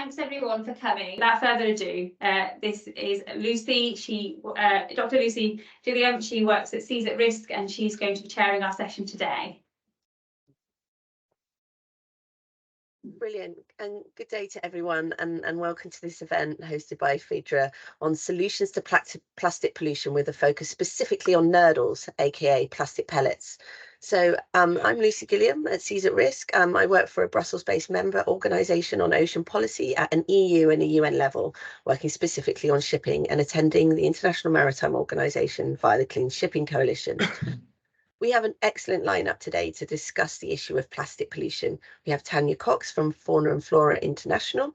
thanks everyone for coming. Without further ado, this is Lucy. Dr. Lucy Gilliam. She works at Seas at Risk, and she's going to be chairing our session today. Brilliant, and good day to everyone, and welcome to this event hosted by FIDRA on solutions to plastic pollution, with a focus specifically on nurdles, aka plastic pellets. So I'm Lucy Gilliam at Seas at Risk. I work for a Brussels-based member organisation on ocean policy at an EU and a UN level, working specifically on shipping and attending the International Maritime Organization via the Clean Shipping Coalition. We have an excellent lineup today to discuss the issue of plastic pollution. We have Tanya Cox from Fauna and Flora International,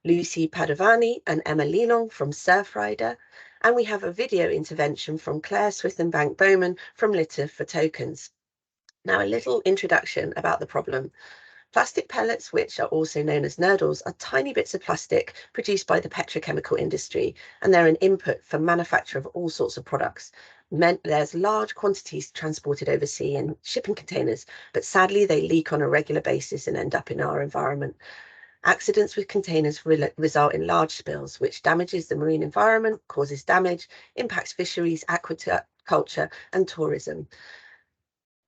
Lucy Padovani and Emma Lelong from Surfrider, and we have a video intervention from Claire Swithenbank Bowman from Litter for Tokens. Now, a little introduction about the problem. Plastic pellets, which are also known as nurdles, are tiny bits of plastic produced by the petrochemical industry, and they're an input for manufacture of all sorts of products. There's large quantities transported overseas in shipping containers, but sadly they leak on a regular basis and end up in our environment. Accidents with containers result in large spills, which damages the marine environment, causes damage, impacts fisheries, aquaculture, and tourism.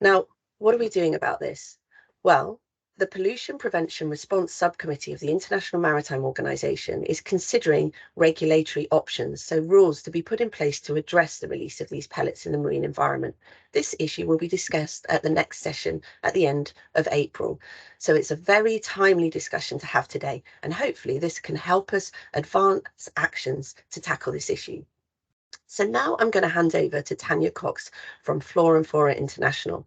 Now, what are we doing about this? Well, the Pollution Prevention Response Subcommittee of the International Maritime Organization is considering regulatory options, so rules to be put in place to address the release of these pellets in the marine environment. This issue will be discussed at the next session at the end of April. So it's a very timely discussion to have today, and hopefully this can help us advance actions to tackle this issue. So now I'm going to hand over to Tanya Cox from Fauna and Flora International.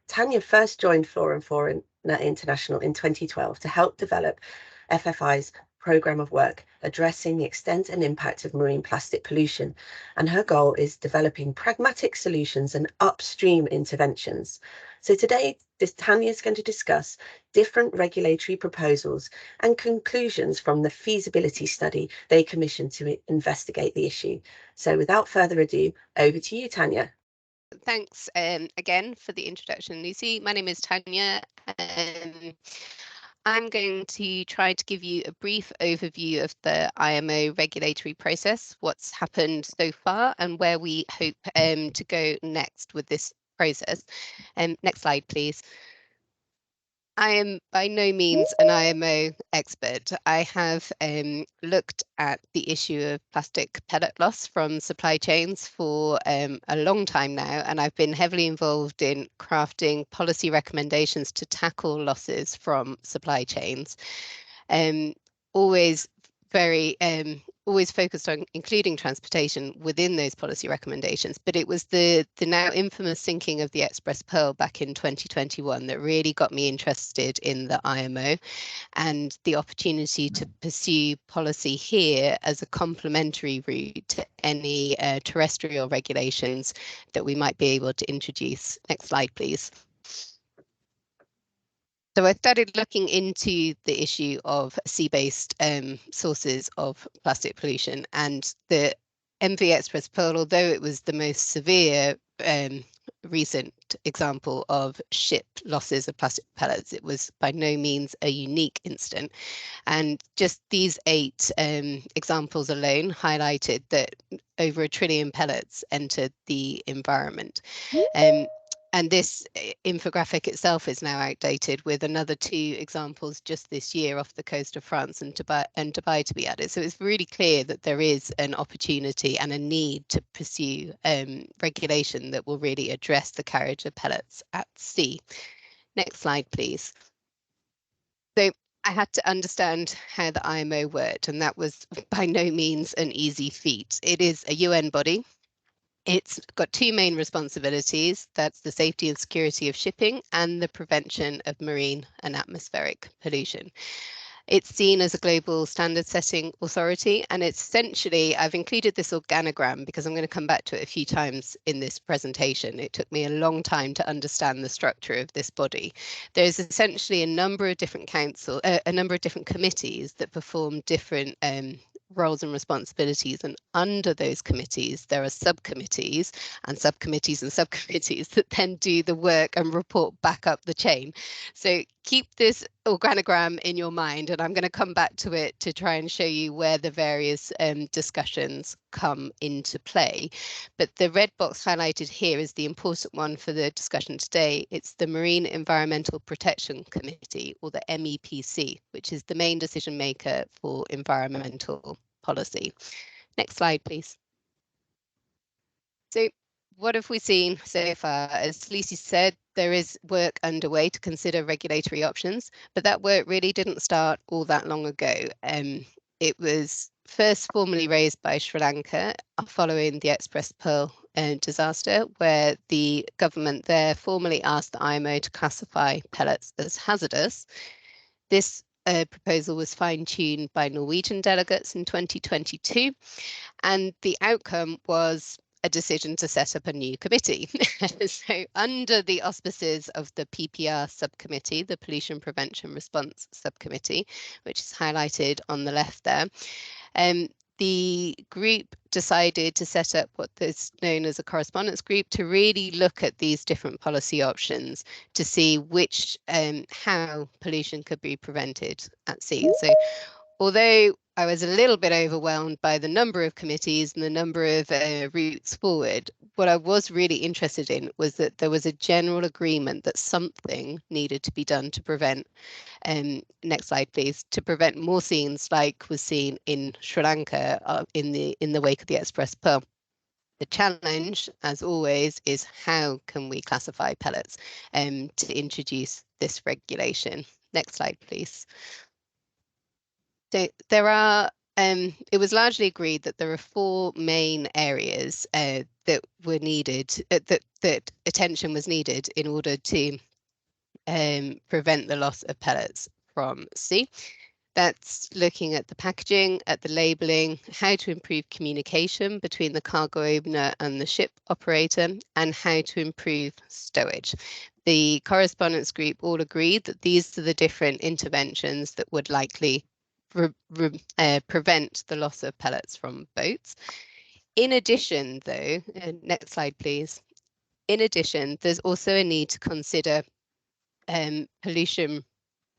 Tanya first joined Fauna and Flora International in 2012 to help develop FFI's programme of work addressing the extent and impact of marine plastic pollution, and her goal is developing pragmatic solutions and upstream interventions. So today, Tanya is going to discuss different regulatory proposals and conclusions from the feasibility study they commissioned to investigate the issue. So without further ado, over to you, Tanya. Thanks again for the introduction, Lucy. My name is Tanya. I'm going to try to give you a brief overview of the IMO regulatory process, what's happened so far, and where we hope to go next with this process. Next slide, please. I am by no means an IMO expert. I have looked at the issue of plastic pellet loss from supply chains for a long time now, and I've been heavily involved in crafting policy recommendations to tackle losses from supply chains. Always focused on including transportation within those policy recommendations, but it was the now infamous sinking of the Express Pearl back in 2021 that really got me interested in the IMO and the opportunity to pursue policy here as a complementary route to any terrestrial regulations that we might be able to introduce. Next slide, please. So I started looking into the issue of sea-based sources of plastic pollution, and the MV Express Pearl, although it was the most severe recent example of ship losses of plastic pellets, it was by no means a unique incident. And just these 8 examples alone highlighted that over 1 trillion pellets entered the environment. And this infographic itself is now outdated, with another 2 examples just this year off the coast of France and Dubai to be added. So it's really clear that there is an opportunity and a need to pursue regulation that will really address the carriage of pellets at sea. Next slide, please. So I had to understand how the IMO worked, and that was by no means an easy feat. It is a UN body. It's got 2 main responsibilities. That's the safety and security of shipping and the prevention of marine and atmospheric pollution. It's seen as a global standard setting authority, and it's essentially, I've included this organogram because I'm going to come back to it a few times in this presentation. It took me a long time to understand the structure of this body. There's essentially a number of different committees that perform different roles and responsibilities, and under those committees there are subcommittees and subcommittees and subcommittees that then do the work and report back up the chain. So keep this organogram in your mind, and I'm going to come back to it to try and show you where the various discussions come into play. But the red box highlighted here is the important one for the discussion today. It's the Marine Environmental Protection Committee, or the MEPC, which is the main decision maker for environmental policy. Next slide, please. So what have we seen so far? As Lucy said, there is work underway to consider regulatory options, but that work really didn't start all that long ago. It was first formally raised by Sri Lanka following the Express Pearl disaster, where the government there formally asked the IMO to classify pellets as hazardous. This proposal was fine-tuned by Norwegian delegates in 2022, and the outcome was a decision to set up a new committee. So under the auspices of the PPR subcommittee, the Pollution Prevention Response Subcommittee, which is highlighted on the left there, the group decided to set up what is known as a correspondence group to really look at these different policy options to see which how pollution could be prevented at sea. So although I was a little bit overwhelmed by the number of committees and the number of routes forward, what I was really interested in was that there was a general agreement that something needed to be done to prevent, next slide please, to prevent more scenes like was seen in Sri Lanka in the wake of the Express Pearl. The challenge, as always, is how can we classify pellets to introduce this regulation. Next slide, please. So there are, it was largely agreed that there are 4 main areas that were needed, that attention was needed in order to prevent the loss of pellets from sea. That's looking at the packaging, at the labelling, how to improve communication between the cargo owner and the ship operator, and how to improve stowage. The correspondence group all agreed that these are the different interventions that would likely prevent the loss of pellets from boats. In addition, though, next slide, please. In addition, there's also a need to consider pollution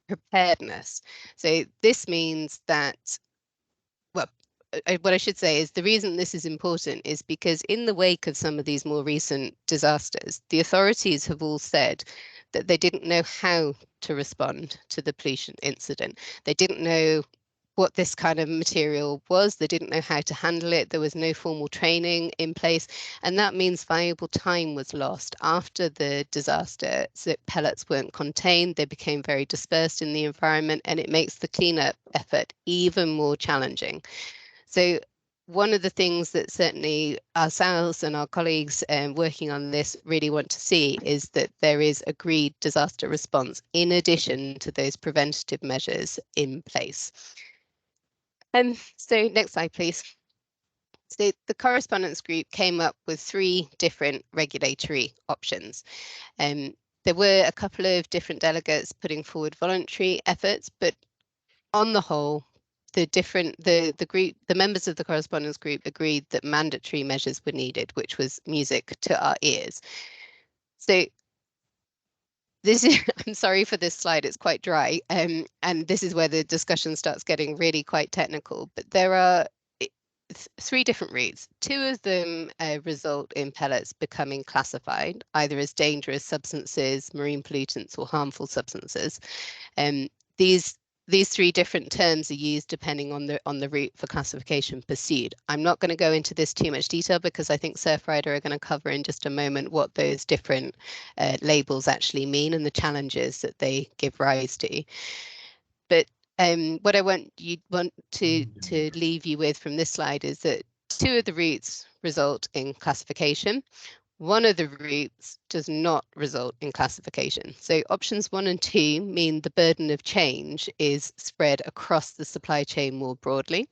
preparedness. So this means that, well, what I should say is the reason this is important is because in the wake of some of these more recent disasters, the authorities have all said that they didn't know how to respond to the pollution incident. They didn't know what this kind of material was. They didn't know how to handle it. There was no formal training in place. And that means valuable time was lost after the disaster. So pellets weren't contained. They became very dispersed in the environment, and it makes the cleanup effort even more challenging. So one of the things that certainly ourselves and our colleagues working on this really want to see is that there is agreed disaster response in addition to those preventative measures in place. So next slide, please. So the correspondence group came up with 3 different regulatory options. There were a couple of different delegates putting forward voluntary efforts, but on the whole, the members of the correspondence group agreed that mandatory measures were needed, which was music to our ears. So this is, I'm sorry for this slide, it's quite dry, and this is where the discussion starts getting really quite technical, but there are 3 different routes. 2 of them result in pellets becoming classified either as dangerous substances, marine pollutants, or harmful substances. These 3 different terms are used depending on the route for classification pursued. I'm not going to go into this too much detail because I think Surfrider are going to cover in just a moment what those different labels actually mean and the challenges that they give rise to. But what I want to leave you with from this slide is that 2 of the routes result in classification. One of the routes does not result in classification. So options 1 and 2 mean the burden of change is spread across the supply chain more broadly.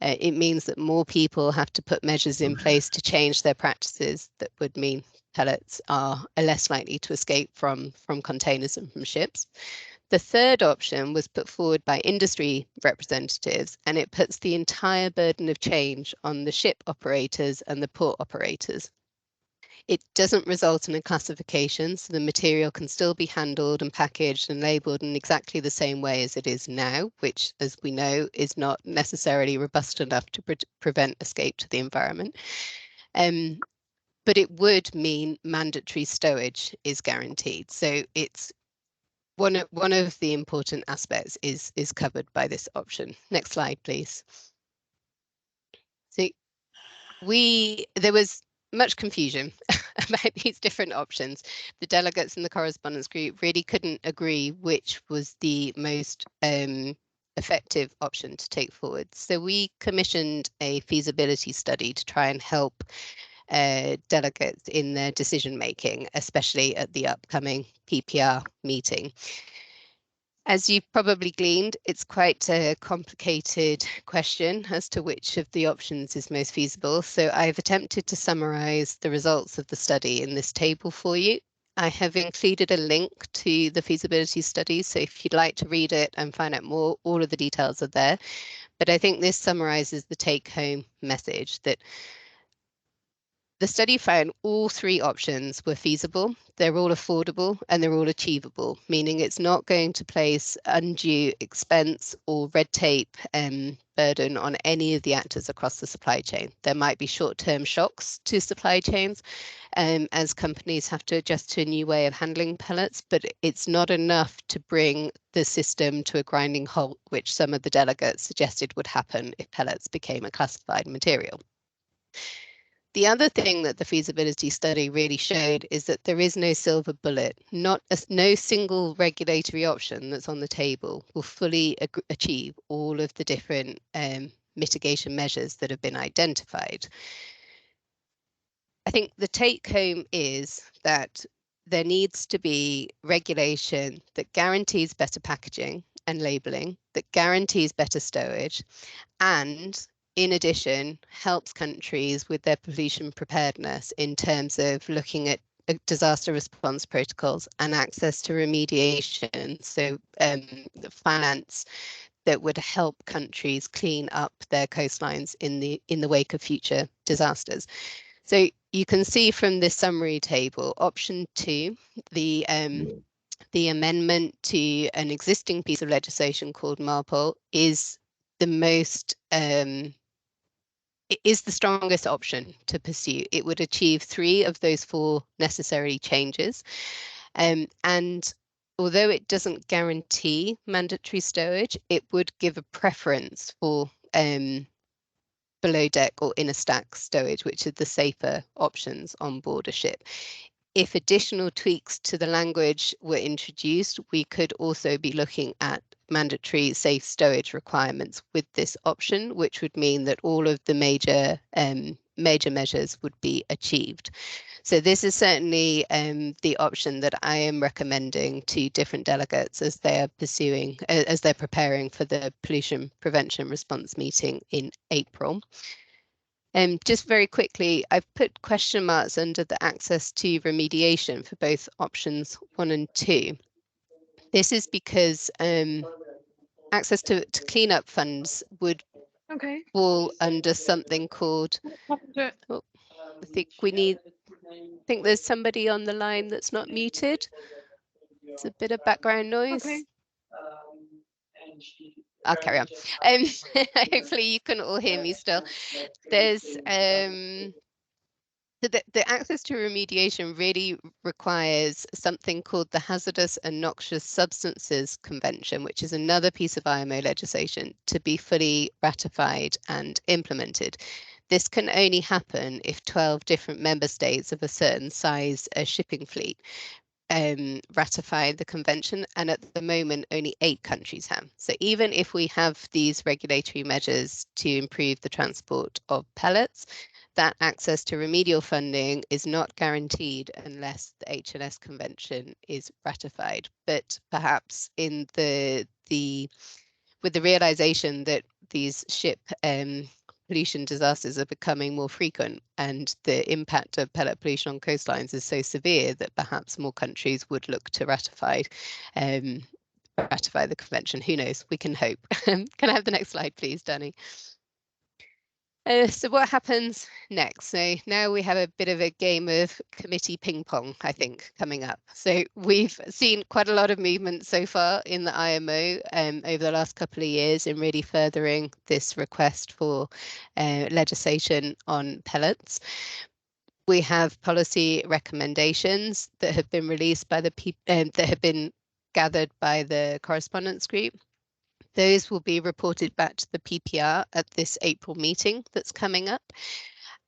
It means that more people have to put measures in place to change their practices that would mean pellets are less likely to escape from containers and from ships. The third option was put forward by industry representatives, and it puts the entire burden of change on the ship operators and the port operators. It doesn't result in a classification, so the material can still be handled and packaged and labelled in exactly the same way as it is now, which, as we know, is not necessarily robust enough to prevent escape to the environment. But it would mean mandatory stowage is guaranteed. So it's one of the important aspects is covered by this option. Next slide, please. So there was much confusion about these different options. The delegates in the correspondence group really couldn't agree which was the most effective option to take forward. So we commissioned a feasibility study to try and help delegates in their decision making, especially at the upcoming PPR meeting. As you've probably gleaned, it's quite a complicated question as to which of the options is most feasible. So I've attempted to summarise the results of the study in this table for you. I have included a link to the feasibility study, so if you'd like to read it and find out more, all of the details are there. But I think this summarises the take-home message that the study found all three options were feasible, they're all affordable, and they're all achievable, meaning it's not going to place undue expense or red tape burden on any of the actors across the supply chain. There might be short-term shocks to supply chains as companies have to adjust to a new way of handling pellets, but it's not enough to bring the system to a grinding halt, which some of the delegates suggested would happen if pellets became a classified material. The other thing that the feasibility study really showed is that there is no silver bullet. No single regulatory option that's on the table will fully achieve all of the different mitigation measures that have been identified. I think the take home is that there needs to be regulation that guarantees better packaging and labelling, that guarantees better stowage, and in addition, helps countries with their pollution preparedness in terms of looking at disaster response protocols and access to remediation, so finance that would help countries clean up their coastlines in the wake of future disasters. So you can see from this summary table, option 2, the amendment to an existing piece of legislation called MARPOL is the most it is the strongest option to pursue. It would achieve 3 of those 4 necessary changes. And although it doesn't guarantee mandatory stowage, it would give a preference for below deck or inner stack stowage, which are the safer options on board a ship. If additional tweaks to the language were introduced, we could also be looking at mandatory safe stowage requirements with this option, which would mean that all of the major measures would be achieved. So this is certainly the option that I am recommending to different delegates as they are pursuing, as they're preparing for the pollution prevention response meeting in April. Just very quickly, I've put question marks under the access to remediation for both options 1 and 2. This is because access to cleanup funds would fall under something called, oh, I think there's somebody on the line that's not muted. It's a bit of background noise. Okay. I'll carry on. Hopefully you can all hear me still. There's the access to remediation really requires something called the Hazardous and Noxious Substances Convention, which is another piece of IMO legislation, to be fully ratified and implemented. This can only happen if 12 different member states of a certain size shipping fleet ratify the convention, and at the moment only 8 countries have. So even if we have these regulatory measures to improve the transport of pellets, that access to remedial funding is not guaranteed unless the HLS convention is ratified. But perhaps with the realization that these ship pollution disasters are becoming more frequent and the impact of pellet pollution on coastlines is so severe that perhaps more countries would look to ratify the convention. Who knows? We can hope. Can I have the next slide, please, Danny? So what happens next? So now we have a bit of a game of committee ping pong, I think, coming up. So we've seen quite a lot of movement so far in the IMO over the last couple of years in really furthering this request for legislation on pellets. We have policy recommendations that have been released by the that have been gathered by the correspondence group. Those will be reported back to the PPR at this April meeting that's coming up.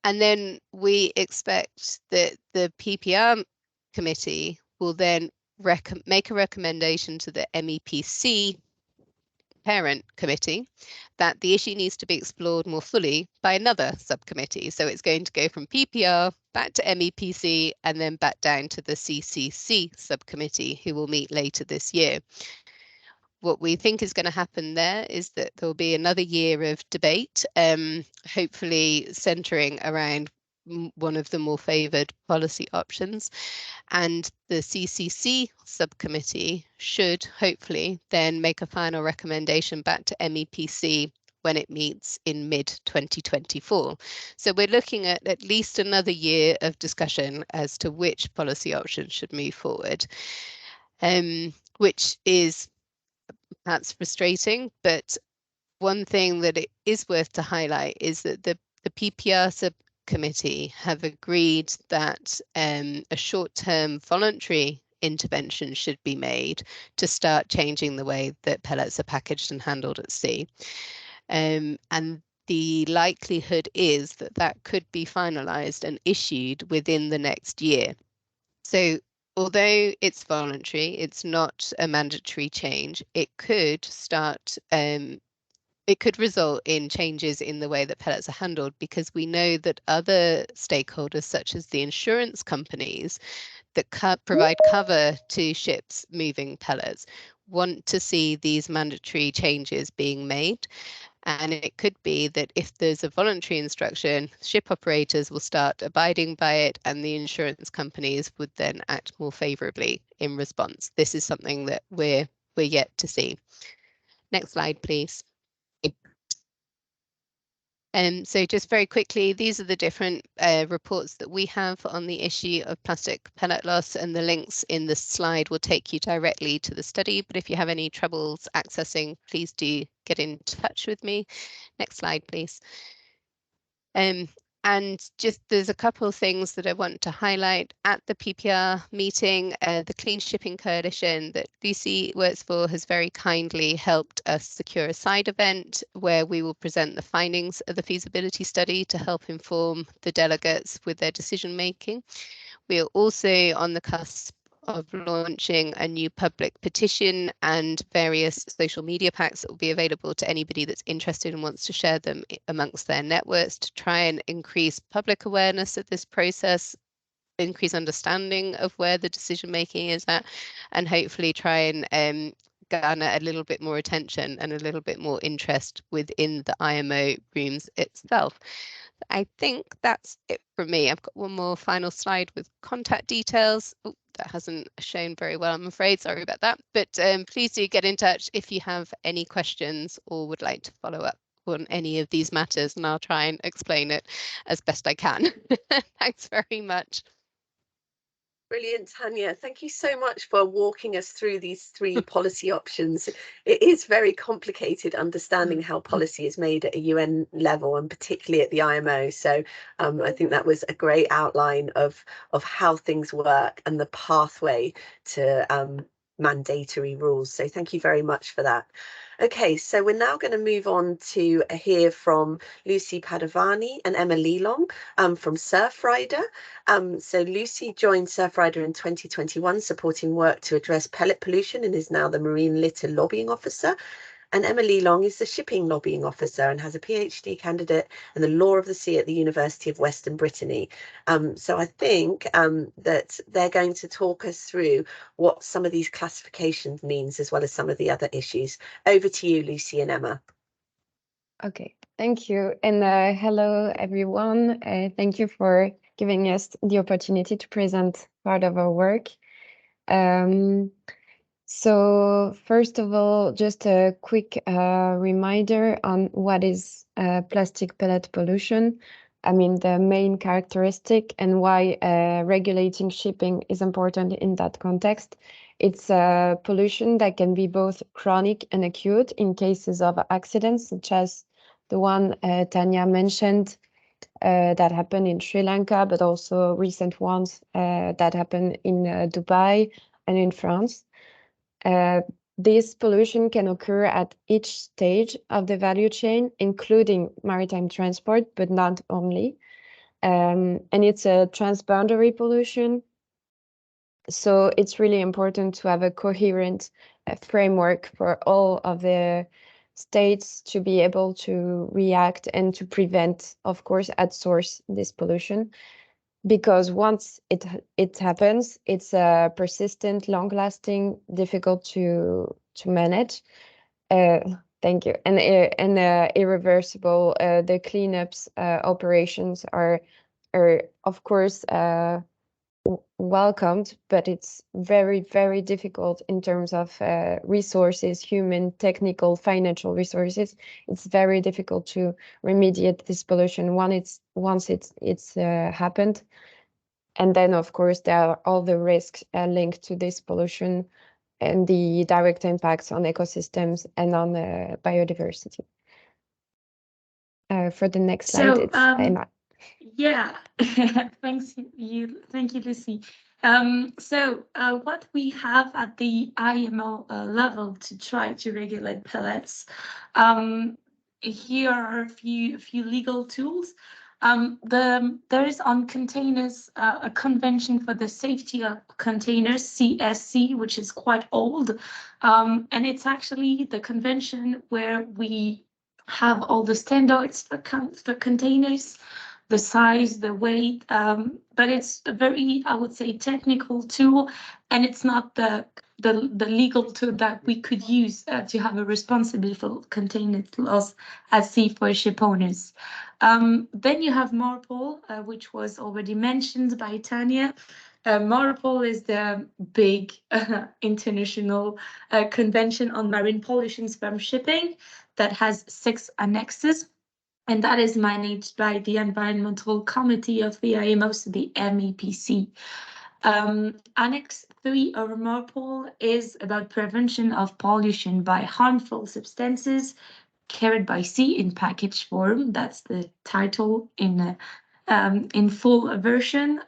And then we expect that the PPR committee will then make a recommendation to the MEPC parent committee that the issue needs to be explored more fully by another subcommittee. So it's going to go from PPR back to MEPC and then back down to the CCC subcommittee, who will meet later this year. What we think is going to happen there is that there'll be another year of debate, hopefully centering around one of the more favoured policy options. And the CCC subcommittee should hopefully then make a final recommendation back to MEPC when it meets in mid-2024. So we're looking at least another year of discussion as to which policy option should move forward, which is perhaps frustrating, but one thing that it is worth to highlight is that the PPR subcommittee have agreed that a short-term voluntary intervention should be made to start changing the way that pellets are packaged and handled at sea. And the likelihood is that that could be finalised and issued within the next year. So although it's voluntary, it's not a mandatory change, it could start, it could result in changes in the way that pellets are handled, because we know that other stakeholders, such as the insurance companies that provide cover to ships moving pellets, want to see these mandatory changes being made. And it could be that if there's a voluntary instruction, ship operators will start abiding by it, and the insurance companies would then act more favourably in response. This is something that we're yet to see. Next slide, please. So just very quickly, these are the different reports that we have on the issue of plastic pellet loss, and the links in this slide will take you directly to the study. But if you have any troubles accessing, please do get in touch with me. Next slide, please. And just there's a couple of things that I want to highlight at the PPR meeting. The Clean Shipping Coalition that Lucy works for has very kindly helped us secure a side event where we will present the findings of the feasibility study to help inform the delegates with their decision making. We are also on the cusp of launching a new public petition and various social media packs that will be available to anybody that's interested and wants to share them amongst their networks to try and increase public awareness of this process, increase understanding of where the decision making is at, and hopefully try and garner a little bit more attention and a little bit more interest within the IMO rooms itself. I think that's it from me. I've got one more final slide with contact details. Oh, that hasn't shown very well, I'm afraid. Sorry about that. But please do get in touch if you have any questions or would like to follow up on any of these matters, and I'll try and explain it as best I can. Thanks very much. Brilliant, Tanya. Thank you so much for walking us through these three policy options. It is very complicated understanding how policy is made at a UN level, and particularly at the IMO. So I think that was a great outline of how things work and the pathway to mandatory rules. So thank you very much for that. Okay, so we're now going to move on to hear from Lucy Padovani and Emma Lelong from Surfrider. So Lucy joined Surfrider in 2021, supporting work to address pellet pollution, and is now the Marine Litter Lobbying Officer. And Emma Lelong is the Shipping Lobbying Officer and has a PhD candidate in the law of the sea at the University of Western Brittany. So I think that they're going to talk us through what some of these classifications means, as well as some of the other issues. Over to you, Lucy and Emma. Okay, thank you. And hello, everyone. Thank you for giving us the opportunity to present part of our work. So first of all, just a quick reminder on what is plastic pellet pollution. I mean, the main characteristic and why regulating shipping is important in that context. It's pollution that can be both chronic and acute in cases of accidents, such as the one Tanya mentioned that happened in Sri Lanka, but also recent ones that happened in Dubai and in France. This pollution can occur at each stage of the value chain, including maritime transport, but not only. And it's a transboundary pollution. So it's really important to have a coherent framework for all of the states to be able to react and to prevent, of course, at source this pollution. Because once it happens, it's persistent, long-lasting, difficult to manage. Thank you. And irreversible. The cleanups operations are of course welcomed, but it's very, very difficult in terms of resources, human, technical, financial resources. It's very difficult to remediate this pollution once it's happened. And then, of course, there are all the risks linked to this pollution and the direct impacts on ecosystems and on biodiversity. For the next slide, it's Emma. Yeah, thank you, Lucy. So what we have at the IMO level to try to regulate pellets, here are a few legal tools. There is on containers a convention for the safety of containers, CSC, which is quite old, and it's actually the convention where we have all the standards for containers, the size, the weight, but it's a very, I would say, technical tool, and it's not the legal tool that we could use to have a responsible container loss at sea for ship owners. Then you have MARPOL, which was already mentioned by Tanya. MARPOL is the big international convention on marine pollutions from shipping that has 6 annexes, and that is managed by the Environmental Committee of the IMO, so the MEPC. Annex 3 of MARPOL is about prevention of pollution by harmful substances carried by sea in package form. That's the title in full version.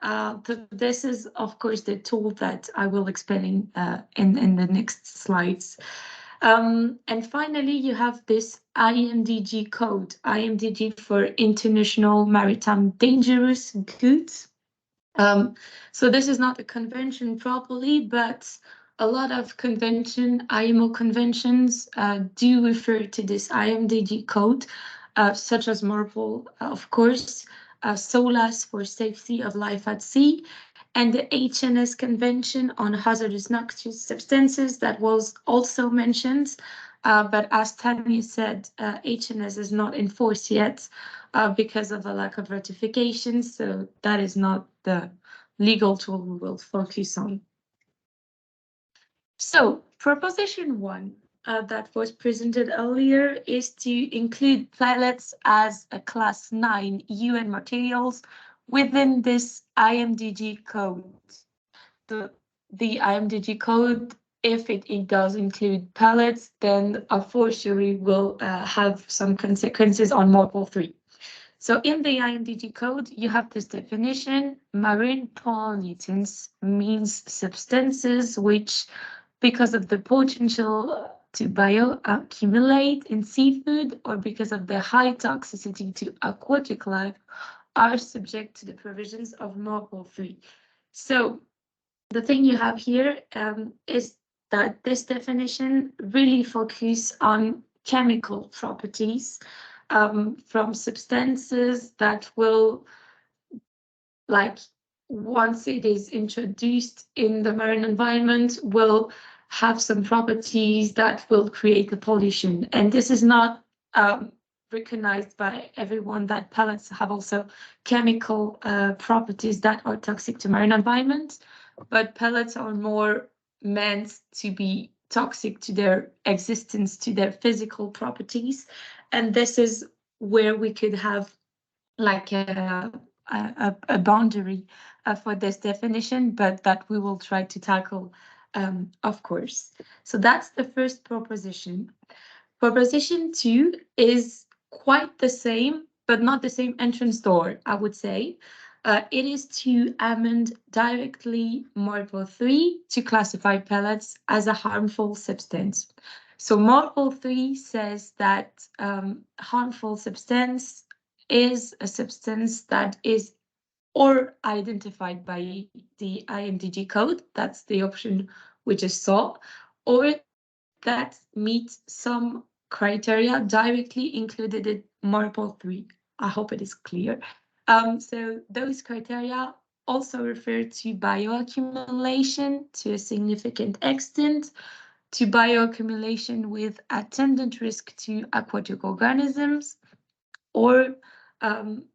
This is, of course, the tool that I will explain in the next slides. And finally, you have this IMDG code, IMDG for International Maritime Dangerous Goods. So this is not a convention properly, but a lot of IMO conventions do refer to this IMDG code, such as MARPOL, of course, SOLAS for safety of life at sea, and the HNS Convention on Hazardous Noxious Substances that was also mentioned. But as Tanya said, HNS is not enforced yet because of a lack of ratification, so that is not the legal tool we will focus on. So proposition 1 that was presented earlier is to include pellets as a class 9 UN materials within this IMDG code. The IMDG code, if it does include pellets, then a fortiori will have some consequences on MARPOL 3. So in the IMDG code, you have this definition: marine pollutants means substances which, because of the potential to bioaccumulate in seafood or because of their high toxicity to aquatic life, are subject to the provisions of MARPOL 3. So the thing you have here is that this definition really focuses on chemical properties from substances that will, like, once it is introduced in the marine environment, will have some properties that will create the pollution. And this is not recognized by everyone, that pellets have also chemical properties that are toxic to marine environment, but pellets are more meant to be toxic to their existence, to their physical properties. And this is where we could have like a boundary for this definition, but that we will try to tackle, of course. So that's the first proposition. Proposition 2 is quite the same, but not the same entrance door, I would say. It is to amend directly Model 3 to classify pellets as a harmful substance. So Model 3 says that harmful substance is a substance that is or identified by the IMDG code, that's the option we just saw, or that meets some criteria directly included in Model 3. I hope it is clear. So those criteria also refer to bioaccumulation to a significant extent, to bioaccumulation with attendant risk to aquatic organisms, or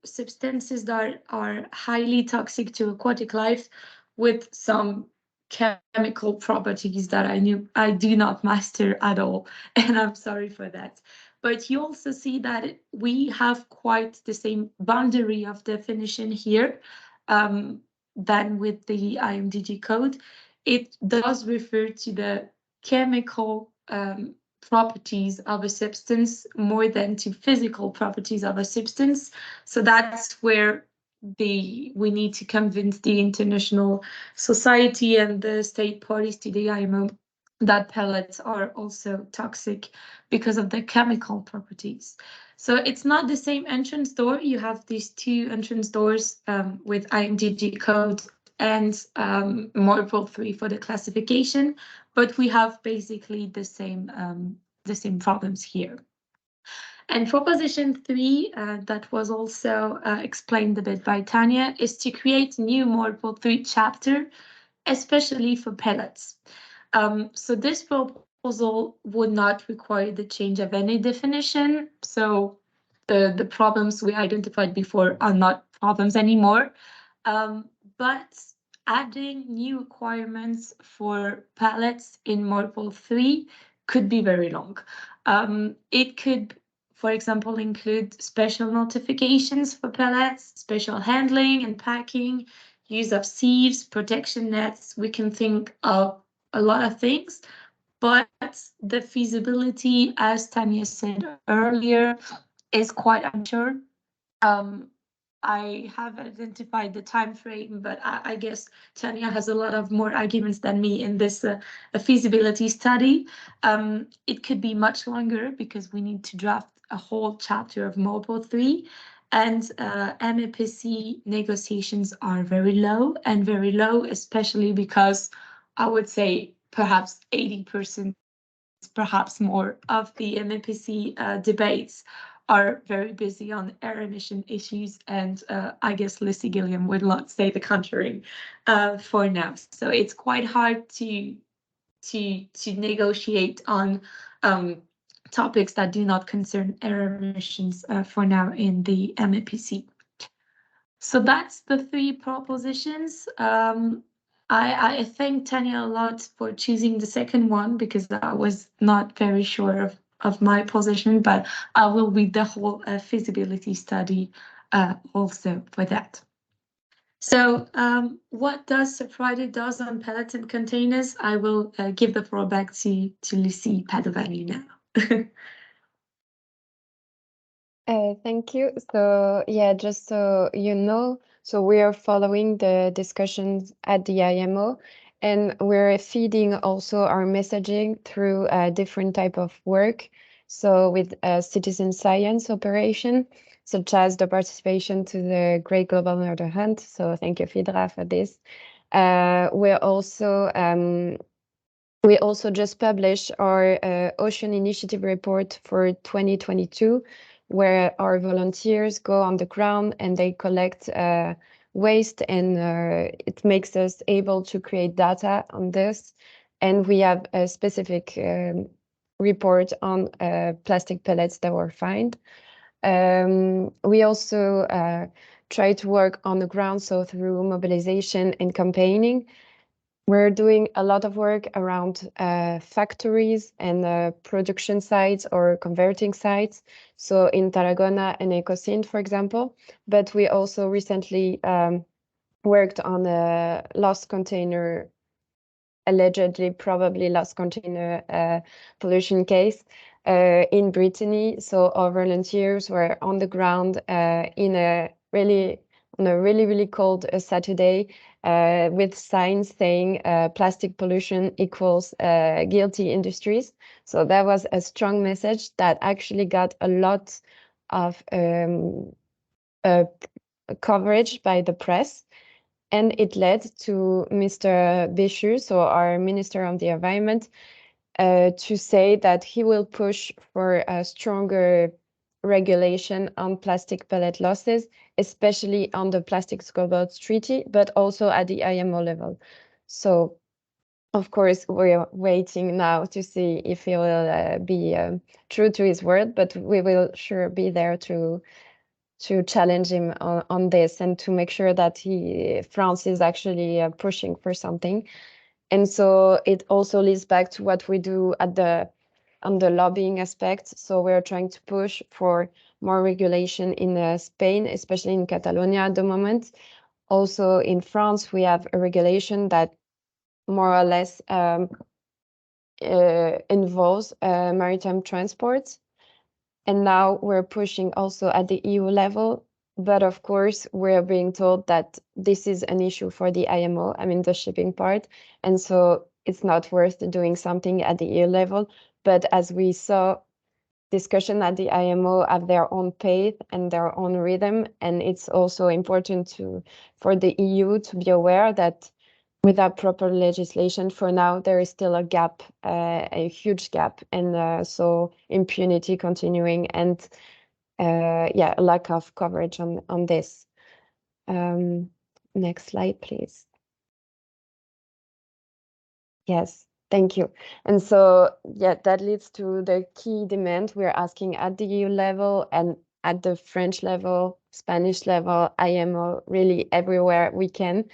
substances that are highly toxic to aquatic life with some chemical properties that I do not master at all, and I'm sorry for that. But you also see that we have quite the same boundary of definition here than with the IMDG code. It does refer to the chemical properties of a substance more than to physical properties of a substance. So that's where we need to convince the international society and the state parties to the IMO that pellets are also toxic because of the chemical properties. So it's not the same entrance door. You have these two entrance doors with IMDG code and Model 3 for the classification, but we have basically the same problems here. And proposition 3, that was also explained a bit by Tanya, is to create a new Model 3 chapter, especially for pellets. So this proposal would not require the change of any definition. So the problems we identified before are not problems anymore. But adding new requirements for pellets in Model 3 could be very long. It could, for example, include special notifications for pellets, special handling and packing, use of sieves, protection nets. We can think of a lot of things, but the feasibility, as Tanya said earlier, is quite unsure. I have identified the time frame, but I guess Tanya has a lot of more arguments than me in this feasibility study. It could be much longer because we need to draft a whole chapter of Model 3, and MEPC negotiations are very low, especially because I would say perhaps 80%, perhaps more, of the MEPC debates are very busy on air emission issues, and I guess Lucy Gilliam would not say the contrary for now. So it's quite hard to negotiate on topics that do not concern air emissions for now in the MEPC. So that's the 3 propositions. I thank Tanya a lot for choosing the second one because I was not very sure of my position, but I will read the whole feasibility study also for that. So what does Friday does on pellets and containers? I will give the floor back to Lucy Padovani now. Thank you. So yeah, just so you know, so we are following the discussions at the IMO, and we're feeding also our messaging through a different type of work. So with citizen science operation, such as the participation to the Great Global Murder Hunt. So thank you, Fidra, for this. We also just published our Ocean Initiative report for 2022, where our volunteers go on the ground and they collect waste, and it makes us able to create data on this. And we have a specific report on plastic pellets that were found. We also try to work on the ground, so through mobilization and campaigning. we're doing a lot of work around factories and production sites or converting sites. So in Tarragona and Ecosyn, for example, but we also recently worked on a lost container, allegedly probably lost container pollution case in Brittany. So our volunteers were on the ground on a really cold Saturday with signs saying plastic pollution equals guilty industries. So that was a strong message that actually got a lot of coverage by the press. And it led to Mr. Béchu, so our Minister of the Environment, to say that he will push for a stronger regulation on plastic pellet losses, especially on the Plastics Cobalt Treaty, but also at the IMO level. So, of course, we're waiting now to see if he will be true to his word, but we will sure be there to challenge him on this and to make sure that France is actually pushing for something. And so it also leads back to what we do on the lobbying aspect. So we're trying to push for more regulation in Spain, especially in Catalonia at the moment. Also in France, we have a regulation that more or less involves maritime transport. And now we're pushing also at the EU level. But of course, we're being told that this is an issue for the IMO, I mean, the shipping part. And so it's not worth doing something at the EU level. But as we saw, discussion at the IMO have their own pace and their own rhythm. And it's also important for the EU to be aware that without proper legislation, for now, there is still a gap, a huge gap. And so impunity continuing and a lack of coverage on this. Next slide, please. Yes, thank you. And so, that leads to the key demand we're asking at the EU level and at the French level, Spanish level, IMO, really everywhere we can.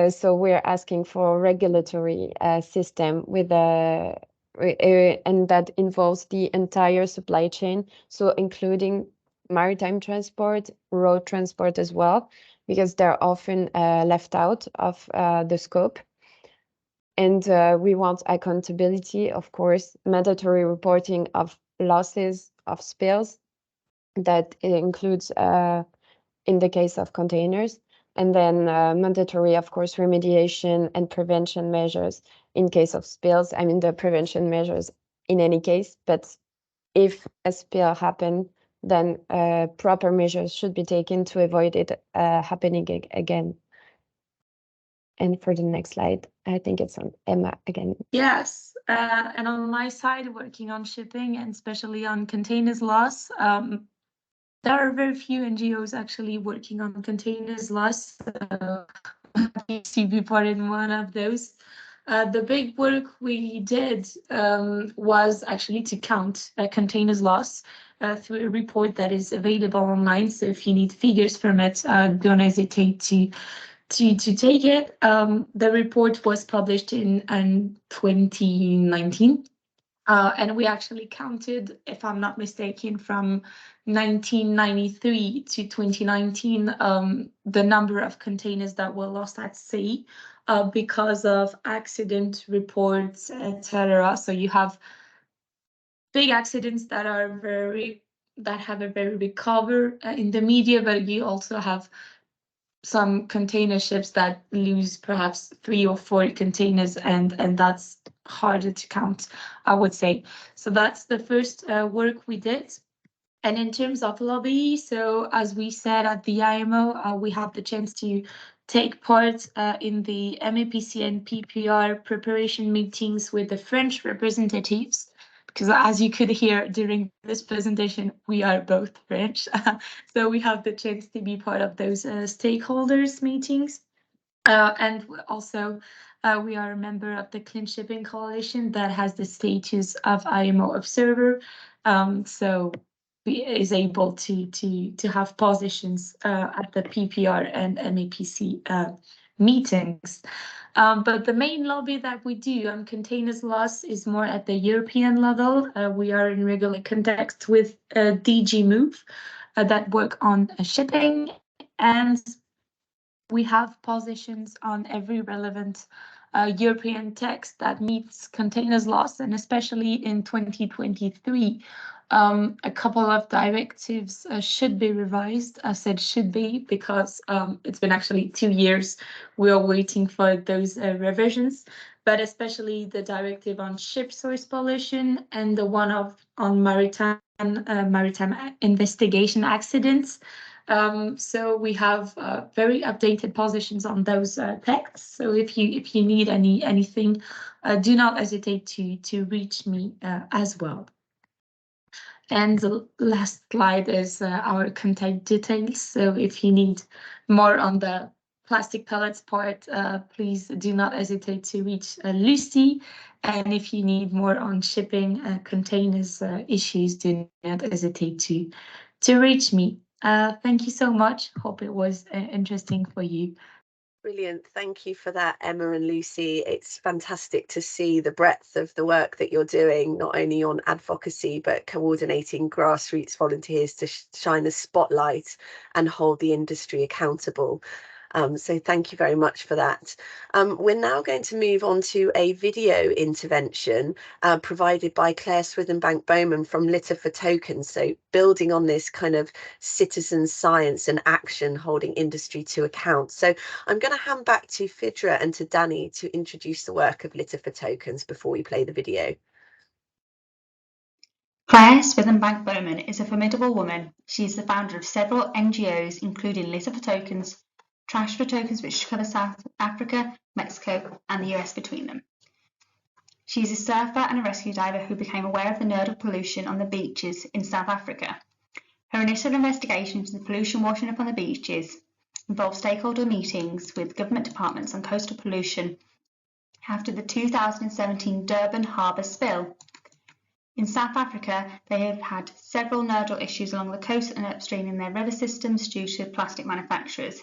So we're asking for a regulatory system with and that involves the entire supply chain, so including maritime transport, road transport as well, because they're often left out of the scope. And we want accountability, of course, mandatory reporting of losses, of spills, that includes in the case of containers, and then mandatory, of course, remediation and prevention measures in case of spills. I mean, the prevention measures in any case, but if a spill happens, then proper measures should be taken to avoid it happening again. And for the next slide, I think it's on Emma again. Yes, and on my side, working on shipping and especially on containers loss, there are very few NGOs actually working on containers loss. So I'm happy to be part in one of those. The big work we did was actually to count containers loss through a report that is available online. So if you need figures from it, don't hesitate to take it. The report was published in 2019. And we actually counted, if I'm not mistaken, from 1993 to 2019, the number of containers that were lost at sea because of accident reports, etc. So you have big accidents that have a very big cover in the media, but you also have some container ships that lose perhaps 3 or 4 containers, and that's harder to count, I would say. So that's the first work we did. And in terms of lobby, so as we said at the IMO, we have the chance to take part in the MEPC and PPR preparation meetings with the French representatives, because as you could hear during this presentation, we are both French. So we have the chance to be part of those stakeholders meetings. And also, we are a member of the Clean Shipping Coalition that has the status of IMO observer. So we is able to have positions at the PPR and MEPC meetings. But the main lobby that we do on containers loss is more at the European level. We are in regular contact with DG Move that work on shipping, and we have positions on every relevant European text that meets containers loss, and especially in 2023. A couple of directives should be revised. I said should be because it's been actually 2 years. We are waiting for those revisions, but especially the directive on ship source pollution and the one on maritime investigation accidents. So we have very updated positions on those texts. So if you need anything, do not hesitate to reach me as well. And the last slide is our contact details. So if you need more on the plastic pellets part, please do not hesitate to reach Lucy. And if you need more on shipping containers issues, do not hesitate to reach me. Thank you so much. Hope it was interesting for you. Brilliant. Thank you for that, Emma and Lucy. It's fantastic to see the breadth of the work that you're doing, not only on advocacy, but coordinating grassroots volunteers to shine the spotlight and hold the industry accountable. So thank you very much for that. We're now going to move on to a video intervention provided by Claire Swithenbank-Bowman from Litter for Tokens. So building on this kind of citizen science and action, holding industry to account. So I'm going to hand back to Phaedra and to Danny to introduce the work of Litter for Tokens before we play the video. Claire Swithenbank-Bowman is a formidable woman. She is the founder of several NGOs, including Litter for Tokens, Trash for Tokens, which cover South Africa, Mexico, and the US between them. She is a surfer and a rescue diver who became aware of the nodal pollution on the beaches in South Africa. Her initial investigation into the pollution washing up on the beaches involved stakeholder meetings with government departments on coastal pollution after the 2017 Durban harbour spill. In South Africa, they have had several nodal issues along the coast and upstream in their river systems due to plastic manufacturers.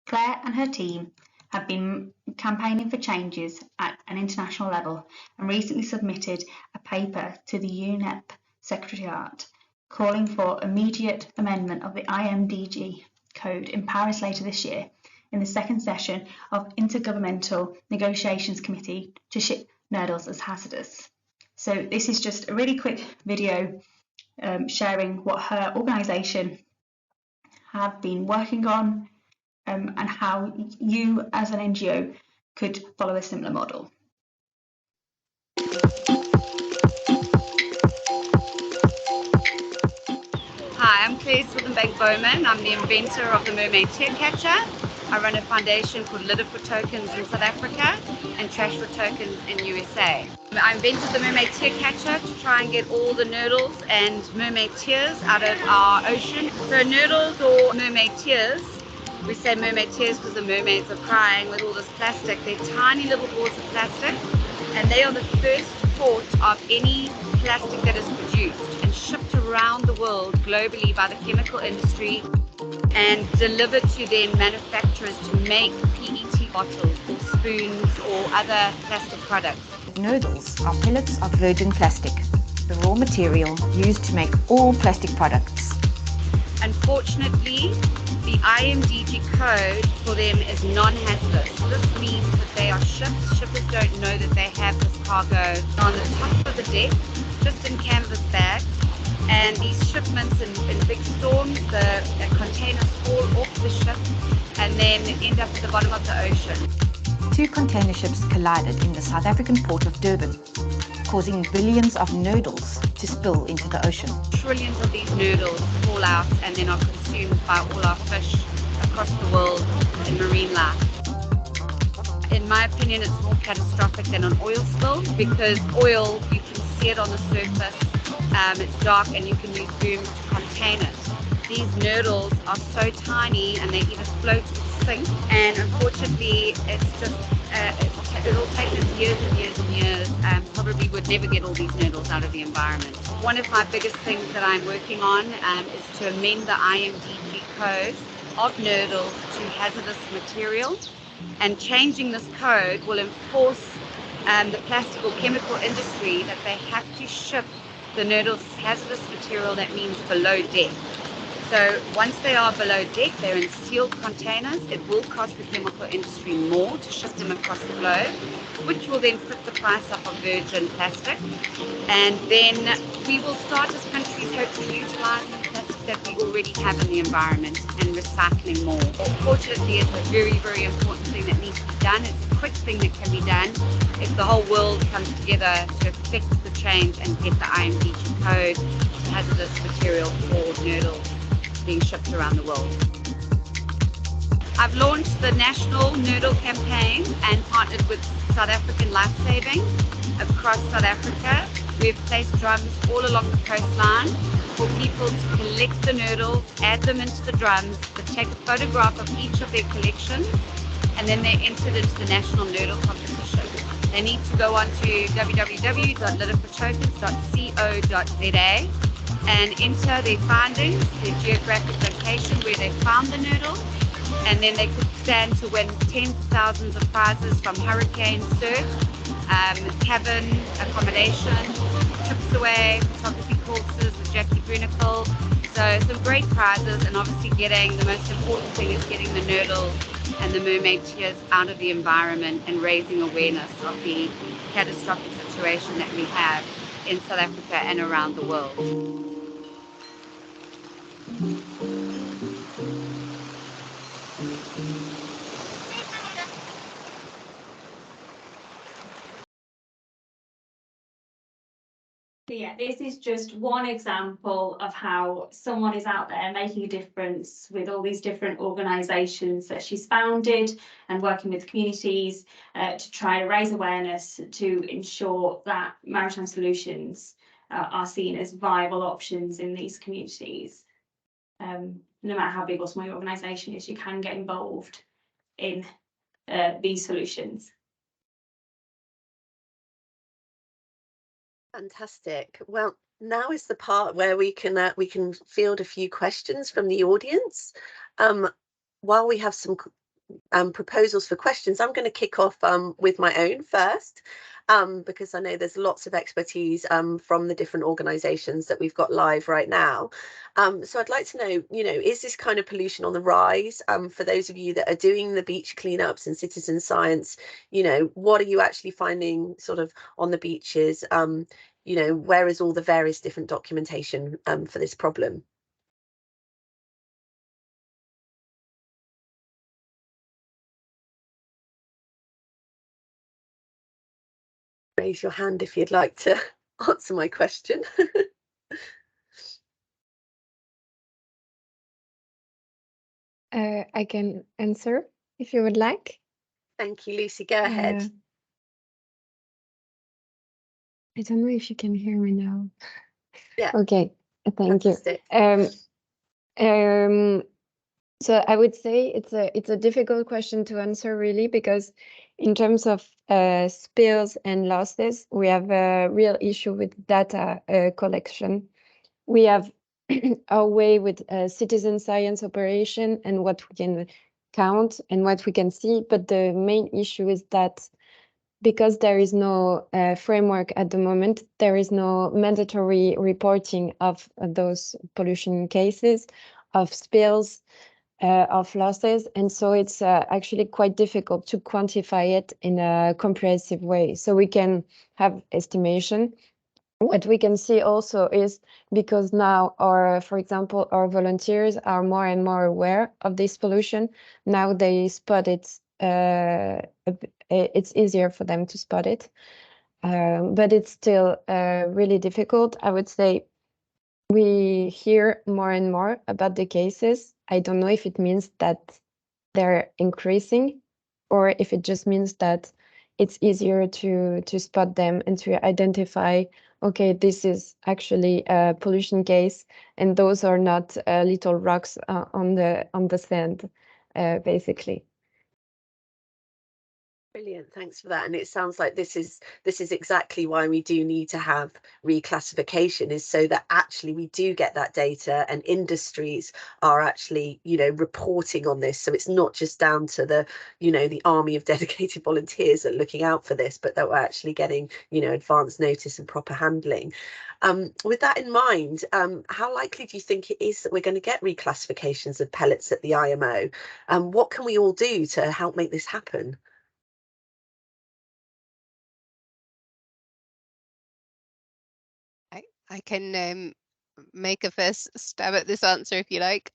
Claire and her team have been campaigning for changes at an international level and recently submitted a paper to the UNEP Secretariat calling for immediate amendment of the IMDG code in Paris later this year in the second session of Intergovernmental Negotiations Committee to ship nurdles as hazardous. So this is just a really quick video sharing what her organisation have been working on and how you as an NGO could follow a similar model. Hi, I'm Claire Swithenbank-Bowman. I'm the inventor of the mermaid tear catcher. I run a foundation called Litter for Tokens in South Africa and Trash for Tokens in USA. I invented the mermaid tear catcher to try and get all the nurdles and mermaid tears out of our ocean. So nurdles or mermaid tears, we say mermaid tears because the mermaids are crying with all this plastic. They're tiny little balls of plastic, and they are the first port of any plastic that is produced and shipped around the world globally by the chemical industry and delivered to then manufacturers to make PET bottles or spoons or other plastic products. Nurdles are pellets of virgin plastic, the raw material used to make all plastic products. Unfortunately, the IMDG code for them is non-hazardous. This means that they are shipped. Shippers don't know that they have this cargo on the top of the deck, just in canvas bags. And these shipments in big storms, the containers fall off the ship and then end up at the bottom of the ocean. 2 container ships collided in the South African port of Durban, causing billions of nurdles to spill into the ocean. Trillions of these nurdles fall out and then are consumed by all our fish across the world in marine life. In my opinion, it's more catastrophic than an oil spill because oil, you can see it on the surface, it's dark and you can use boom to contain it. These nurdles are so tiny and they either float or sink, and unfortunately it's just it'll take us years and years and years, and probably would never get all these nurdles out of the environment. One of my biggest things that I'm working on is to amend the IMDG code of nurdles to hazardous material, And changing this code will enforce the plastic or chemical industry that they have to ship the nurdles hazardous material, that means below deck. So once they are below deck, they're in sealed containers. It will cost the chemical industry more to ship them across the globe, which will then put the price up of virgin plastic. And then we will start as countries hopefully utilising the plastic that we already have in the environment and recycling more. Fortunately, it's a very, very important thing that needs to be done. It's a quick thing that can be done if the whole world comes together to effect the change and get the IMDG code, hazardous material for nurdles, being shipped around the world. I've launched the National Nurdle Campaign and partnered with South African Lifesaving across South Africa. We've placed drums all along the coastline for people to collect the nurdles, add them into the drums, to take a photograph of each of their collections, and then they're entered into the National Nurdle Competition. They need to go on to www.litterfortokens.co.za and enter their findings, their geographic location where they found the nurdle, and then they could stand to win tens of thousands of prizes from hurricane surf, cabin accommodation, trips away, photography courses with Jackie Brunicle. So some great prizes, and obviously the most important thing is getting the nurdles and the mermaid tears out of the environment and raising awareness of the catastrophic situation that we have in South Africa and around the world. Yeah, this is just one example of how someone is out there making a difference with all these different organisations that she's founded and working with communities to try to raise awareness to ensure that maritime solutions are seen as viable options in these communities. No matter how big or small your organisation is, you can get involved in these solutions. Fantastic. Well, now is the part where we can field a few questions from the audience. While we have some proposals for questions, I'm going to kick off with my own first, because I know there's lots of expertise from the different organisations that we've got live right now. So I'd like to know, is this kind of pollution on the rise? For those of you that are doing the beach cleanups and citizen science, what are you actually finding sort of on the beaches? Where is all the various different documentation for this problem? Raise your hand if you'd like to answer my question. I can answer if you would like. Thank you, Lucy. Go ahead. I don't know if you can hear me now. Yeah. Okay, thank Fantastic. you. So I would say it's a difficult question to answer, really, because in terms of spills and losses, we have a real issue with data collection. We have our way with citizen science operation and what we can count and what we can see, but the main issue is that because there is no framework at the moment, there is no mandatory reporting of those pollution cases, of spills, of losses, and so it's actually quite difficult to quantify it in a comprehensive way. So we can have estimation. What we can see also is because now for example, our volunteers are more and more aware of this pollution. Now they spot it. It's easier for them to spot it, but it's still really difficult. I would say we hear more and more about the cases. I don't know if it means that they're increasing or if it just means that it's easier to spot them and to identify, okay, this is actually a pollution case and those are not little rocks on the sand, basically. Brilliant, thanks for that. And it sounds like this is exactly why we do need to have reclassification, is so that actually we do get that data and industries are actually, you know, reporting on this. So it's not just down to the, you know, the army of dedicated volunteers that are looking out for this, but that we're actually getting, you know, advance notice and proper handling. With that in mind, how likely do you think it is that we're going to get reclassifications of pellets at the IMO? What can we all do to help make this happen? I can make a first stab at this answer if you like.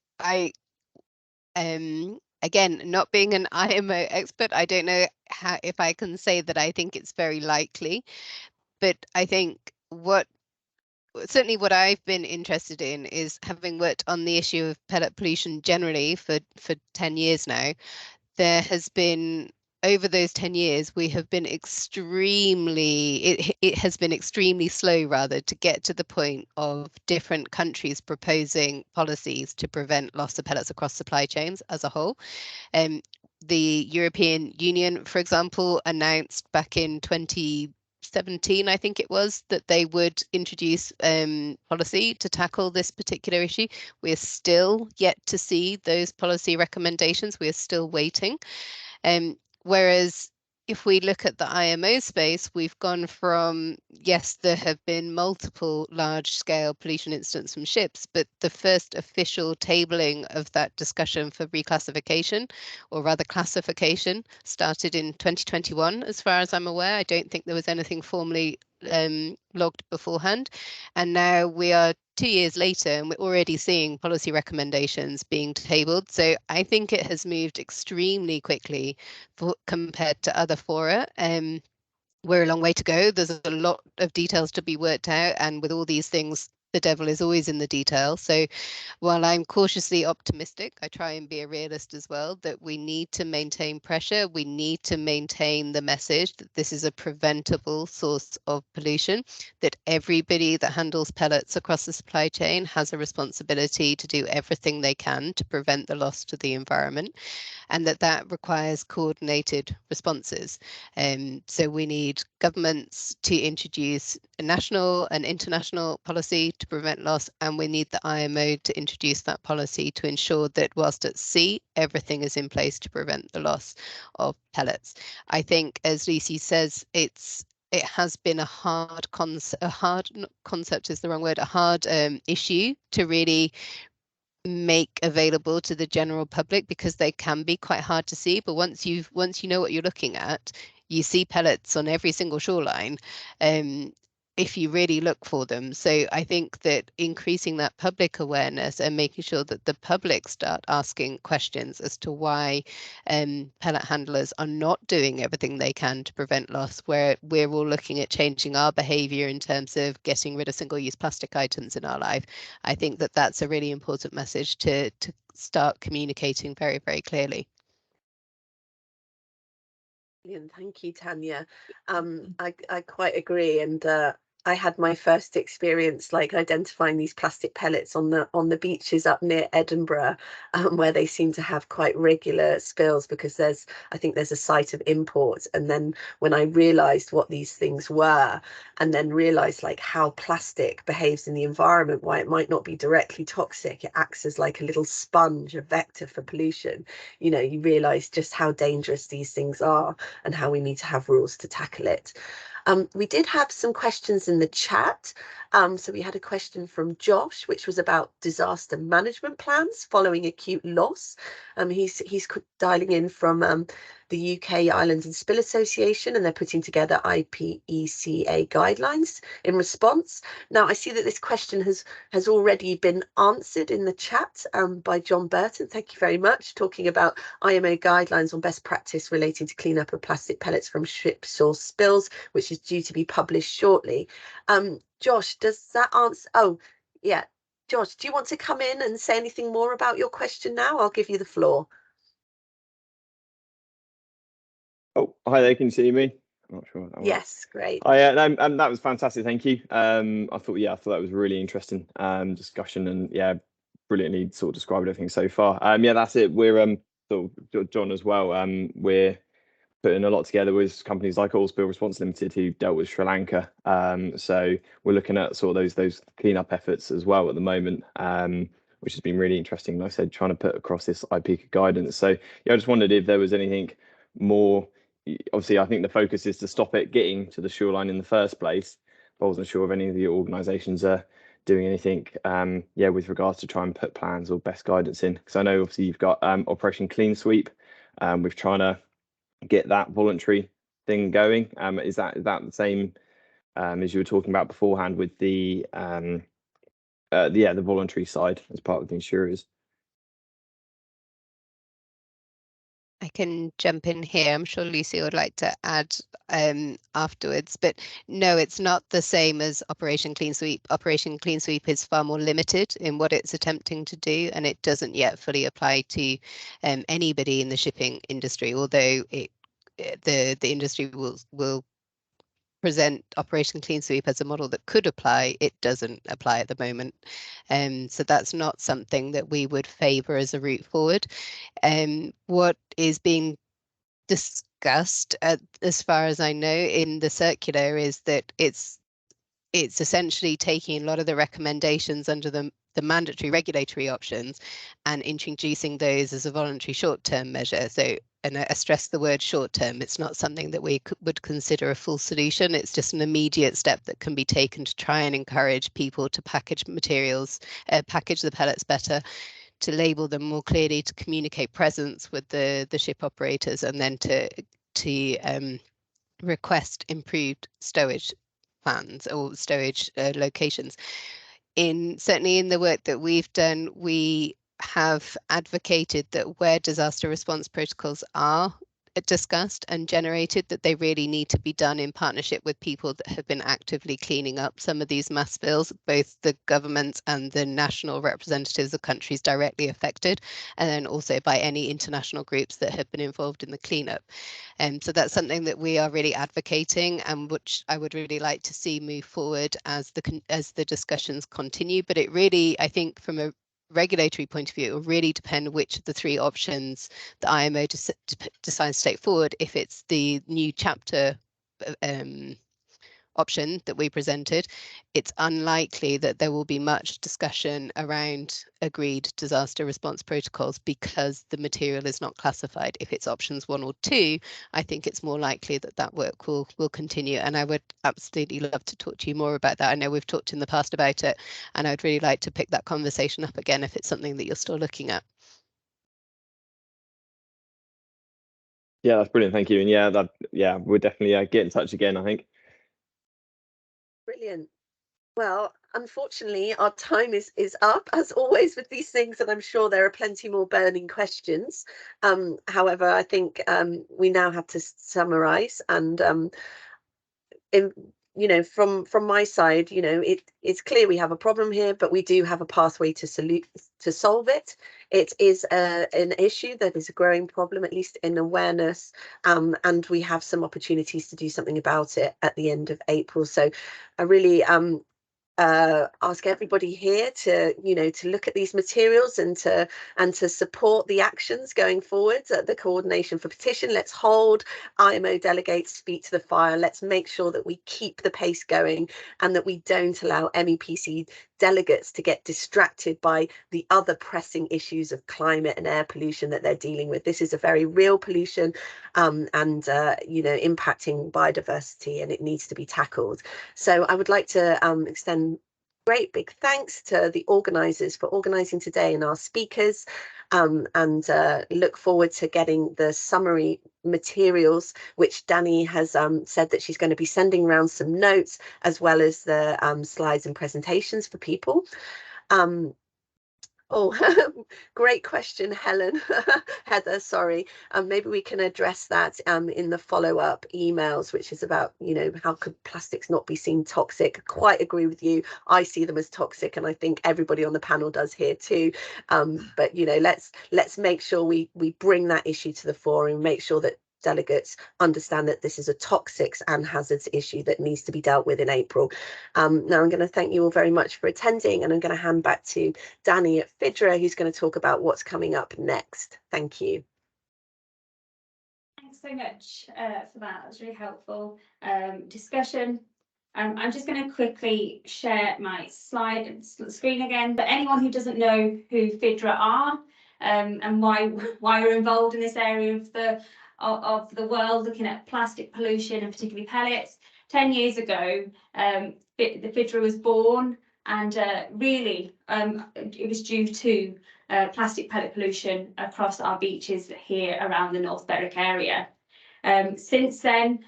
Again, not being an IMO expert, I don't know if I can say that I think it's very likely, but I think certainly what I've been interested in is, having worked on the issue of pellet pollution generally for 10 years now, there has been, over those 10 years, we have been it has been extremely slow, rather, to get to the point of different countries proposing policies to prevent loss of pellets across supply chains as a whole. The European Union, for example, announced back in 2017, I think it was, that they would introduce policy to tackle this particular issue. We're still yet to see those policy recommendations. We are still waiting. Whereas if we look at the IMO space, we've gone from, yes, there have been multiple large-scale pollution incidents from ships, but the first official tabling of that discussion for reclassification, or rather classification, started in 2021, as far as I'm aware. I don't think there was anything formally logged beforehand. And now we are 2 years later, and we're already seeing policy recommendations being tabled. So I think it has moved extremely quickly compared to other fora. We're a long way to go. There's a lot of details to be worked out, and with all these things, the devil is always in the detail. So while I'm cautiously optimistic, I try and be a realist as well, that we need to maintain pressure. We need to maintain the message that this is a preventable source of pollution, that everybody that handles pellets across the supply chain has a responsibility to do everything they can to prevent the loss to the environment, and that requires coordinated responses. So we need governments to introduce a national and international policy to prevent loss, and we need the IMO to introduce that policy to ensure that whilst at sea, everything is in place to prevent the loss of pellets. I think, as Lucy says, it has been a hard concept is the wrong word, a hard issue to really make available to the general public, because they can be quite hard to see. But once you know what you're looking at, you see pellets on every single shoreline, if you really look for them. So I think that increasing that public awareness and making sure that the public start asking questions as to why pellet handlers are not doing everything they can to prevent loss, where we're all looking at changing our behaviour in terms of getting rid of single-use plastic items in our life. I think that that's a really important message to start communicating very, very clearly. Thank you, Tanya. I quite agree, and I had my first experience like identifying these plastic pellets on the beaches up near Edinburgh, where they seem to have quite regular spills, because I think there's a site of import. And then when I realised what these things were, and then realised like how plastic behaves in the environment, why it might not be directly toxic, it acts as like a little sponge, a vector for pollution. You know, you realise just how dangerous these things are and how we need to have rules to tackle it. We did have some questions in the chat. So we had a question from Josh, which was about disaster management plans following acute loss. He's dialing in from the UK Island and Spill Association, and they're putting together IPECA guidelines in response. Now, I see that this question has already been answered in the chat by John Burton. Thank you very much. Talking about IMO guidelines on best practice relating to cleanup of plastic pellets from ship source spills, which is due to be published shortly. Josh, does that answer? Oh, yeah. Josh, do you want to come in and say anything more about your question now? I'll give you the floor. Oh, hi there. Can you see me? I'm not sure. Yes, great. Oh, yeah, that was fantastic. Thank you. I thought that was really interesting discussion, and yeah, brilliantly sort of described everything so far. Yeah, that's it. We're sort of John as well. We're putting a lot together with companies like Oil Spill Response Limited, who dealt with Sri Lanka. So we're looking at sort of those cleanup efforts as well at the moment, which has been really interesting. Like I said, trying to put across this IPCA guidance. So yeah, I just wondered if there was anything more. Obviously, I think the focus is to stop it getting to the shoreline in the first place. I wasn't sure if any of the organisations are doing anything, with regards to try and put plans or best guidance in. Because I know obviously you've got Operation Clean Sweep, with trying to get that voluntary thing going. Is that the same as you were talking about beforehand with the voluntary side as part of the insurers? I can jump in here. I'm sure Lucy would like to add afterwards, but no, it's not the same as Operation Clean Sweep. Operation Clean Sweep is far more limited in what it's attempting to do, and it doesn't yet fully apply to anybody in the shipping industry, although the industry will present Operation Clean Sweep as a model that could apply. It doesn't apply at the moment. So that's not something that we would favour as a route forward. What is being discussed, as far as I know, in the circular is that it's essentially taking a lot of the recommendations under the mandatory regulatory options and introducing those as a voluntary short-term measure. So, and I stress the word short-term, it's not something that we would consider a full solution. It's just an immediate step that can be taken to try and encourage people to package materials, package the pellets better, to label them more clearly, to communicate presence with the ship operators, and then to request improved stowage plans or stowage locations. Certainly in the work that we've done, we have advocated that where disaster response protocols are discussed and generated, that they really need to be done in partnership with people that have been actively cleaning up some of these mass spills, both the governments and the national representatives of countries directly affected, and then also by any international groups that have been involved in the cleanup. And so that's something that we are really advocating, and which I would really like to see move forward as the discussions continue. But it really, I think, from a regulatory point of view, it will really depend which of the three options the IMO decides to take forward. If it's the new chapter option that we presented, it's unlikely that there will be much discussion around agreed disaster response protocols because the material is not classified. If it's options 1 or 2, I think it's more likely that that work will continue, and I would absolutely love to talk to you more about that. I know we've talked in the past about it, and I'd really like to pick that conversation up again if it's something that you're still looking at. Yeah, that's brilliant. Thank you. And we'll definitely get in touch again, I think. Brilliant. Well, unfortunately, our time is up, as always with these things, and I'm sure there are plenty more burning questions. However, I think we now have to summarise, and from my side, it's clear we have a problem here, but we do have a pathway to solve it. It is an issue that is a growing problem, at least in awareness, and we have some opportunities to do something about it at the end of April. So I really ask everybody here to look at these materials and to support the actions going forward. The coordination for petition, let's hold IMO delegates feet to the fire. Let's make sure that we keep the pace going and that we don't allow MEPC delegates to get distracted by the other pressing issues of climate and air pollution that they're dealing with. This is a very real pollution and impacting biodiversity, and it needs to be tackled. So I would like to extend great big thanks to the organisers for organising today and our speakers, and look forward to getting the summary materials, which Danny has said that she's going to be sending around some notes, as well as the slides and presentations for people. Great question, Helen. Heather, sorry. Maybe we can address that in the follow-up emails, which is about, how could plastics not be seen toxic? Quite agree with you. I see them as toxic, and I think everybody on the panel does here too. But let's make sure we bring that issue to the fore and make sure that delegates understand that this is a toxics and hazards issue that needs to be dealt with in April. Now I'm going to thank you all very much for attending, and I'm going to hand back to Danny at FIDRA, who's going to talk about what's coming up next. Thank you. Thanks, so much for that. That was really helpful discussion. I'm just going to quickly share my screen again. But anyone who doesn't know who FIDRA are and why we're involved in this area of the world looking at plastic pollution and particularly pellets, 10 years ago, the FIDRA was born, and really it was due to plastic pellet pollution across our beaches here around the North Berwick area. Since then,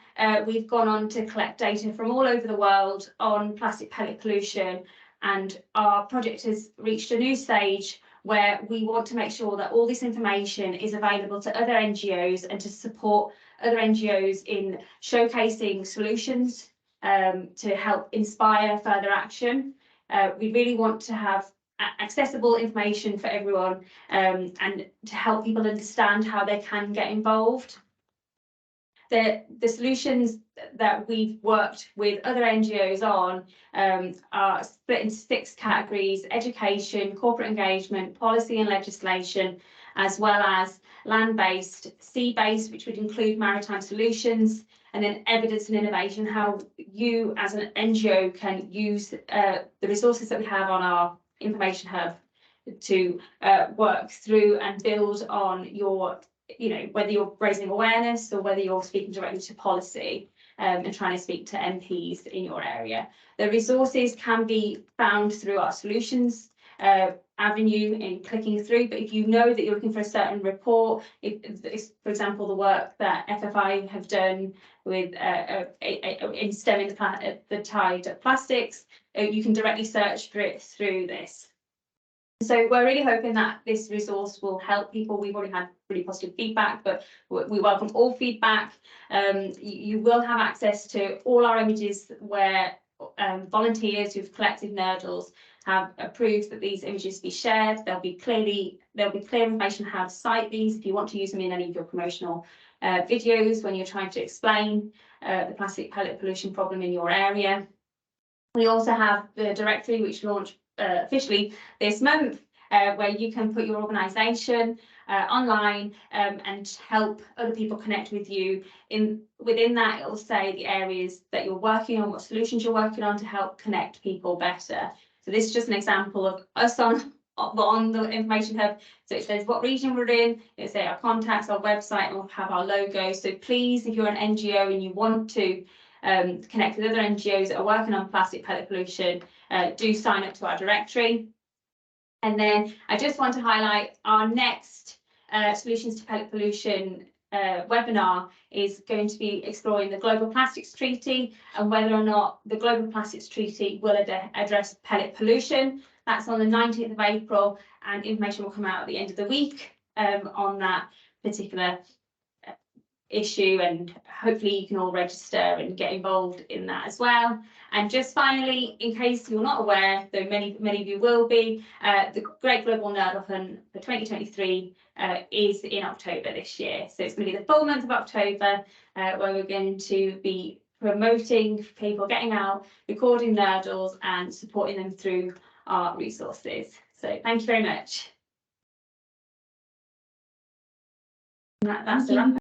we've gone on to collect data from all over the world on plastic pellet pollution, and our project has reached a new stage where we want to make sure that all this information is available to other NGOs and to support other NGOs in showcasing solutions to help inspire further action. We really want to have accessible information for everyone and to help people understand how they can get involved. The solutions that we've worked with other NGOs on are split into 6 categories: education, corporate engagement, policy and legislation, as well as land-based, sea-based, which would include Maritime Solutions, and then evidence and innovation, how you as an NGO can use the resources that we have on our information hub to work through and build on your, whether you're raising awareness or whether you're speaking directly to policy and trying to speak to MPs in your area. The resources can be found through our solutions avenue in clicking through, but if you know that you're looking for a certain report, for example, the work that FFI have done with in stemming the tide of plastics, you can directly search for it through this. So we're really hoping that this resource will help people. We've already had really positive feedback, but we welcome all feedback. You will have access to all our images where volunteers who've collected nurdles have approved that these images be shared. There'll be clear information how to cite these if you want to use them in any of your promotional videos when you're trying to explain the plastic pellet pollution problem in your area. We also have the directory which launched officially this month, where you can put your organisation online and help other people connect with you. Within that, it will say the areas that you're working on, what solutions you're working on to help connect people better. So this is just an example of us on the information hub. So it says what region we're in, it'll say our contacts, our website, and we'll have our logo. So please, if you're an NGO and you want to connect with other NGOs that are working on plastic pellet pollution, do sign up to our directory. And then I just want to highlight our next Solutions to Pellet Pollution webinar is going to be exploring the Global Plastics Treaty and whether or not the Global Plastics Treaty will address pellet pollution. That's on the 19th of April, and information will come out at the end of the week on that particular issue, and hopefully you can all register and get involved in that as well. And just finally, in case you're not aware, though many of you will be, the Great Global Nurdle Hunt for 2023 is in October this year. So it's going to be the full month of October where we're going to be promoting people getting out, recording nurdles and supporting them through our resources. So thank you very much. That's the wrap.